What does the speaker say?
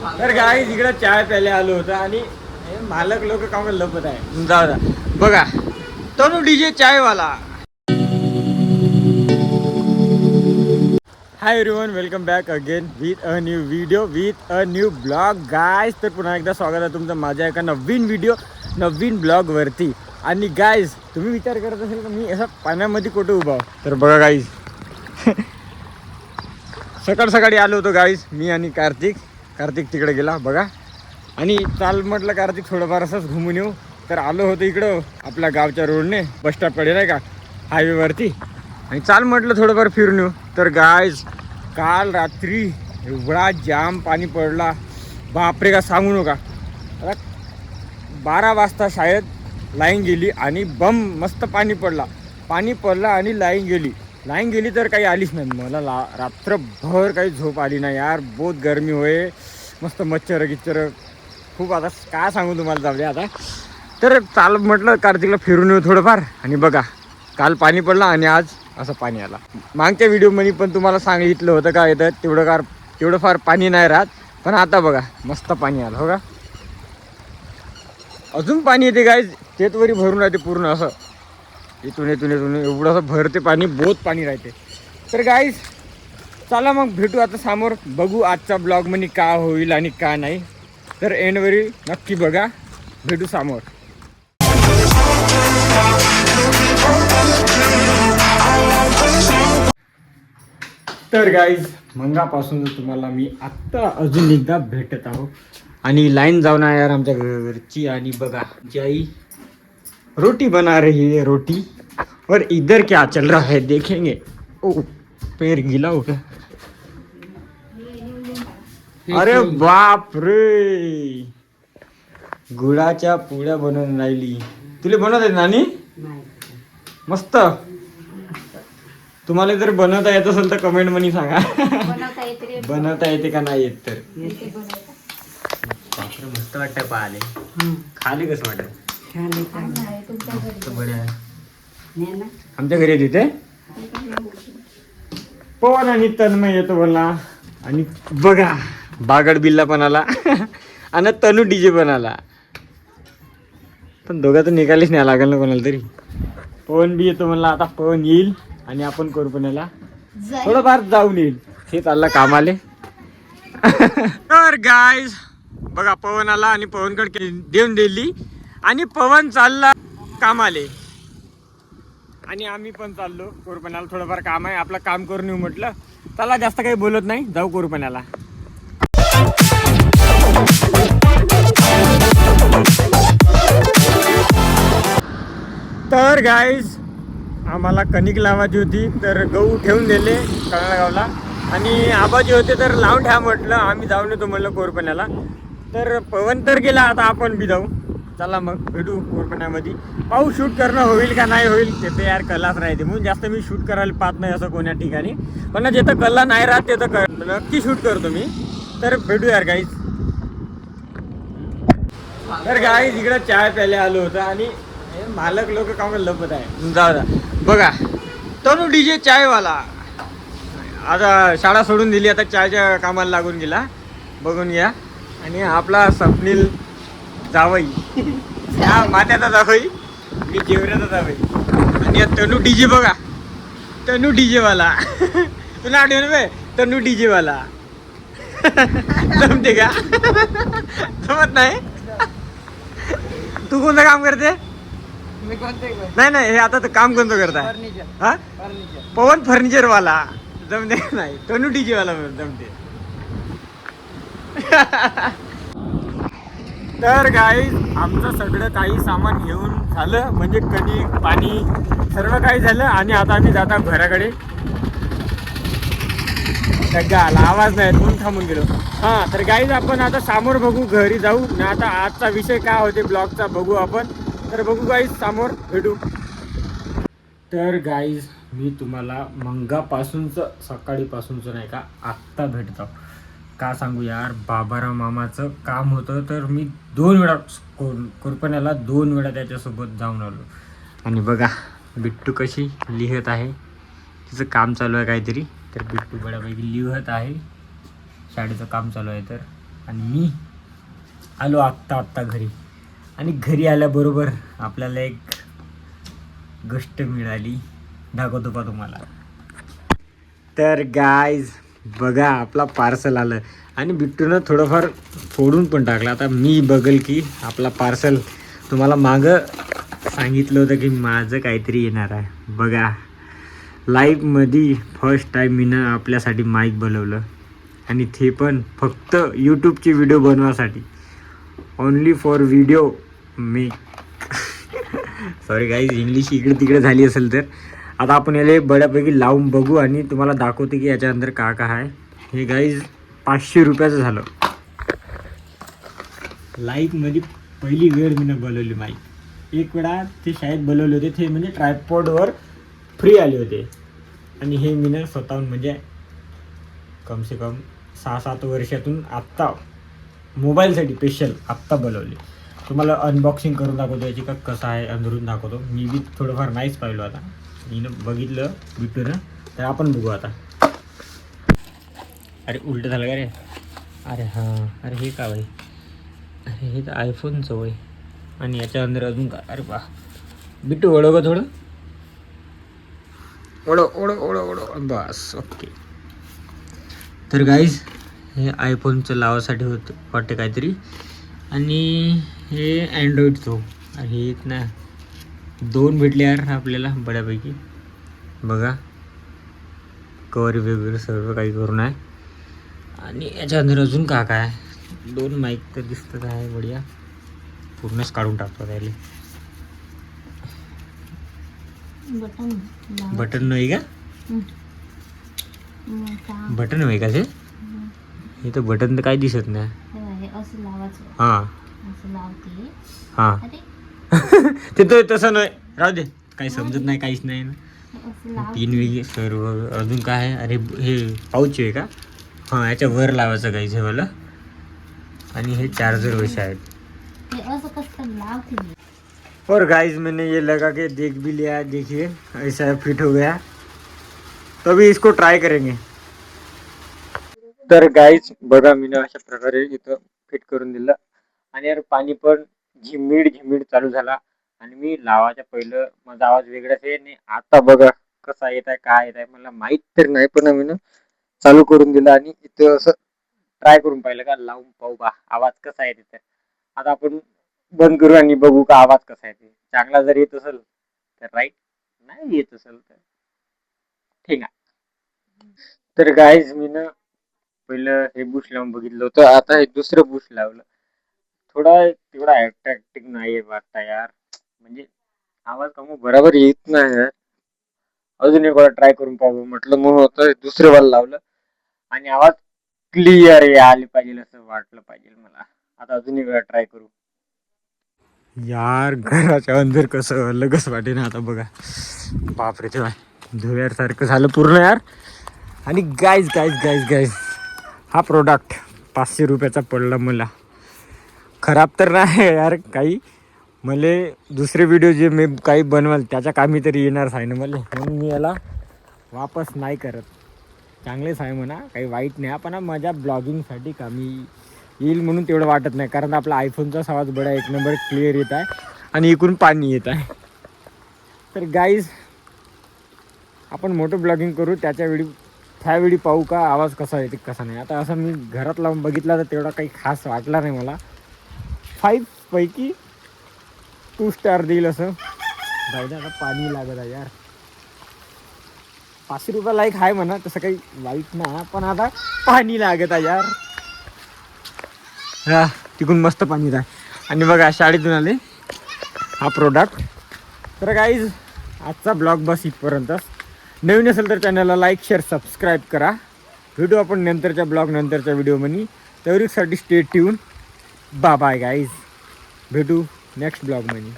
तर गाईज इकडे चाय प्यायला आलो होतो आणि हे मालक लोक काम लपत आहे. जाऊ द्या. बघा Tanu DJ Chaiwala. Hi everyone, welcome back again with a new video with a new blog guys. तर पुन्हा एकदा स्वागत आहे तुमचं माझ्या एका नवीन व्हिडिओ नवीन ब्लॉगवरती. आणि गाईज तुम्ही विचार करत असेल का मी असं पाण्यामध्ये कुठे उभा आहो, तर बघा गाईज सकाळ सकाळी आलो होतो गाईज मी आणि कार्तिक तिकडे गेला बघा. आणि चाल म्हटलं कार्तिक थोडंफार असंच घुमून येऊ, तर आलो होतो इकडं आपल्या गावच्या रोडने बस स्टॉपकडे नाही का हायवेवरती. आणि चाल म्हटलं थोडंफार फिरून येऊ. तर गाईज काल रात्री एवढा जाम पाणी पडला बापरे का सांगू नका. आता 12 वाजता शाळेत लाईन गेली आणि बम मस्त पाणी पडला आणि लाईन गेली तर काही आलीच नाही. मला रात्रभर काही झोप आली नाही यार. बहुत गरमी होय, मस्त मच्छर खूप. आता काय सांगू तुम्हाला, जाऊ दे आता. तर चाल म्हटलं कार्तिकला फिरून येऊ थोडंफार. आणि बघा काल पाणी पडलं आणि आज असं पाणी आला. मागच्या व्हिडिओमध्ये पण तुम्हाला सांगितलं होतं का येतं तेवढं फार पाणी नाही राहत, पण आता बघा मस्त पाणी आलं हो का. अजून पाणी येते गाईज, तेतवरी भरून राहते पूर्ण असं. इथून एवढं असं भरते पाणी, बहुत पाणी राहते. तर गाईज चला मग भेटू आता समोर, बघू आजचा ब्लॉग मध्ये का होईल आणि का नाही. तर एंडवरी नक्की बघा, भेटू समोर. तर गाईज मंगापासून तुम्हाला मी आत्ता अजून एकदा भेटत आहो. आणि लाईन जाऊन आहे यार आमच्या घरची. आणि बघा जी आई रोटी बना रही है रोटी. और इधर क्या चल रहा है देखेंगे. ओ पैर गिला हो गया. अरे बाप रे, गुळाच्या पुड्या बनवून राहिली. तुला बनवत आहेत नानी मस्त. तुम्हाला जर बनवता येत असेल तर कमेंट मध्ये सांगा. बनवता येते का नाही येत तर. बापरे मस्त वाटतंय पाहिले. खाली कसं वाटत. आमच्या घरी तिथे पवन आणि तन्मय येतो बोलला. आणि बघा बागड बिल्ला पण आला आणि तनू डीजे पण आला. पण दोघातून निघालीच नाही लागेल ना कोणाला तरी. पवन बी येतो म्हणला. आता पवन येईल आणि आपण करू पुण्याला थोडंफार जाऊन येईल. हे चाललं कामाले. तर गाईज बघा पवन आला आणि पवनकडे देऊन दिली आणि पवन चालला कामाले. आणि आम्ही पण चाललो कोरपण्याला. थोडंफार काम आहे, आपलं काम करून येऊ म्हटलं. चला जास्त काही बोलत नाही, जाऊ कोरपण्याला. तर गाईज आम्हाला कणिक लावायची होती, तर गहू ठेवून दिले कळगावला. आणि आबाजी होते तर लावून ठेवा म्हटलं. आम्ही जाऊन येतो म्हणलं कोरपण्याला. तर पवन तर गेला, आता आपण बी जाऊ. चला मग भेटू कोरपण्यामध्ये. पाहू शूट करणं होईल का नाही होईल ते तर यार कलाच राहते. म्हणून जास्त मी शूट करायला पाहत नाही असं कोण्या ठिकाणी. पण जिथं कला नाही राहत तिथं नक्की शूट करतो मी. तर भेटू यार गाईज. तर गाईज इकडं चाय प्यायला आलो होतं आणि मालक लोक काम लपत आहे. जाऊ द्या. बघा तनु डीजे चायवाला आता शाळा सोडून दिली, आता चायच्या कामाला लागून गेला. बघून घ्या. आणि आपला स्वप्नील जावई हा मात्याचा जावई, मी जेवऱ्याचा जावई. आणि तनु डीजे बघा, तनु डीजेवाला. तुला आठवण बे तनु डीजेवाला. जमते का. जमत नाही. तू कोणतं काम करते. नाही हे आता तर काम कोणतं करताय. हा पवन फर्निचर वाला जमते नाही. तनु डीजे वाला जमते. तर गाईज आमचं सगळं काही सामान घेऊन झालं, म्हणजे कणिक पाणी सर्व काही झालं. आणि आता आम्ही जाता घराकडे. आला आवाज नाही म्हणून थांबून गेलो. हां तर गाईज आपण आता समोर बघू, घरी जाऊ ना. आता आजचा विषय काय होते ब्लॉगचा बघू आपण. तर बघू गाईज समोर भेटू. तर गाईज मी तुम्हाला मंगापासूनचं सकाळीपासूनचं नाही का आत्ता भेटतो. का सांगू यार, बाबाराव मामाचं काम होतं तर मी 2 वेळा कोरपण्याला 2 वेळा त्याच्यासोबत जाऊन आलो. आणि बघा बिट्टू कशी लिहत आहे, तिचं काम चालू आहे काहीतरी. तर बिट्टू बऱ्यापैकी लिहत आहे, शाळेचं काम चालू आहे. तर आणि मी आलो आत्ता घरी. आणि घरी आल्याबरोबर आपल्याला एक गोष्ट मिळाली, दाखवतो पा तुम्हाला. तर गाईज बघा, आपला पार्सल आलं आणि बिट्टूनं थोडंफार फोडून पण टाकलं. आता मी बघेल की आपला पार्सल, तुम्हाला मागं सांगितलं होतं की माझं काहीतरी येणार आहे. बघा लाईव्हमध्ये फर्स्ट टाईम मी ना आपल्यासाठी माईक बोलवलं, आणि ते पण फक्त यूट्यूबची व्हिडिओ बनवासाठी. Only for video me sorry guys, English इकडे तिकडे झाली असेल तर. आता आपण याला बऱ्यापैकी लावून बघू आणि तुम्हाला दाखवते की याच्या अंदर का आहे. हे गाईज 500 रुपयाचं झालं. लाईव्हमध्ये पहिली वेळ मी बोलवली माईक. एक वेळा ते शाळेत बोलवले होते, ते म्हणजे ट्रायपॉडवर फ्री आले होते. आणि हे मी स्वतःहून म्हणजे कमसे कम 6-7 वर्षातून आत्ता मोबाईलसाठी स्पेशल आत्ता बोलवले. तुम्हाला अनबॉक्सिंग करून दाखवतो याची, का कसं आहे अंदरून दाखवतो. मी बी थोडंफार नाहीच पाहिलो, आता मी बघितलं बिट्टूनं, तर आपण बघू आता. अरे उलटं झालं का रे? अरे हां, अरे हे का भाई, अरे हे तर आयफोनचं वय. आणि याच्या अंदर अजून का, अरे वा बिट्टू ओढव का थोडं, ओढव बस, ओके. तर गाईज हे आयफोनचं लावासाठी होतं वाटतं काहीतरी, आणि हे अँड्रॉईडचं. हे एक ना 2 भेटले यार आपल्याला बऱ्यापैकी. बघा कवर वगैरे सर्व काही करून आहे. आणि याच्या अंदर अजून का काय 2 माईक तर दिसतं आहे बढिया. पूर्णच काढून टाकतो त्याला. बटन नाही का, बटन नाही का ते? हे तर बटन तर काही दिसत नाही. हां हां ते तर तसं नाही, राहू दे, काही समजत नाही, काहीच नाही ना. 3 वेगळे सर्व. अजून काय आहे? अरे हे पाऊच आहे का? हां, याच्या वर लावायचं काही हे वाला. आणि हे चार्जर वैसे आहेत. और गाइस मैंने ये लगा के देख भी लिया, देखिए ऐसा फिट हो गया. तो अभी इसको ट्राय करेंगे. तर गाईज बघा, मी अशा प्रकारे इथं फिट करून दिलं. आणि यार पाणी पण झिमीड चालू झाला. आणि मी लावायच्या पहिलं माझा आवाज वेगळाच आहे, आणि आता बघा कसा येत आहे, काय येत आहे मला माहित तर नाही, पण मी चालू करून दिलं आणि इथं असं ट्राय करून पाहिलं का, लावून पाहू बा आवाज कसा येते. तर आता आपण बंद करू आणि बघू का आवाज कसा येते. चांगला जर येत असेल तर राईट, नाही येत असेल तर ठीक आहे. तर गाईज मी पहिलं हे बुश लावून बघितलं होतं, आता हे दुसरं बुश लावलं. थोडा तेवढा अट्रॅक्टिव्ह नाही वाटता यार, म्हणजे आवाज कमी बरोबर येत नाही यार. अजून एक वेळा ट्राय करून पाहू म्हटलं, म्हणून होतं दुसरे वाला लावलं. आणि आवाज क्लिअर आली पाहिजे असं वाटलं पाहिजे मला. आता अजून एक वेळा ट्राय करू. यार घराच्या अंदर कसं अलगच वाटे ना. आता बघा बापरे, तेव्हा धुव्यासारखं झालं पूर्ण यार. आणि गाईज हा प्रोडक्ट 500 रुपयाचा पडला मला. खराब तर नाही यार काही, मला दुसरे व्हिडिओ जे मी काही बनवाल त्याच्या कामी तरी येणारच आहे ना मला, म्हणून मी याला वापस नाही करत. चांगलेच आहे म्हणा, काही वाईट नाही, पण माझ्या ब्लॉगिंगसाठी कामी येईल म्हणून तेवढं वाटत नाही. कारण आपला आयफोनचा आवाज बडा 1 नंबर क्लिअर येत आहे आणि इकडून पाणी येत आहे. तर गाईज आपण मोठं ब्लॉगिंग करू, त्यावेळी पाहू का आवाज कसा येते कसा नाही. आता असं मी घरात लावून बघितला तर तेवढा काही खास वाटला नाही मला. 5 पैकी 2 स्टार देईल असं. जाऊ दे, आता पाणी लागत आहे यार. 500 रुपये लाईक आहे म्हणा, तसं काही वाईट नाही, पण आता पाणी लागत आहे यार. हा तिकडून मस्त पाणी आहे. आणि बघा शाळेतून आले हा प्रोडक्ट. तर गाईज आजचा ब्लॉग बस इथपर्यंतच. नवीन असेल तर चॅनलला लाईक शेअर सबस्क्राईब करा. भेटू आपण नंतरच्या नंतरच्या व्हिडिओमध्ये. तेवढीसाठी स्टे ट्यून. बाय गाईज, भेटू नेक्स्ट ब्लॉगमध्ये.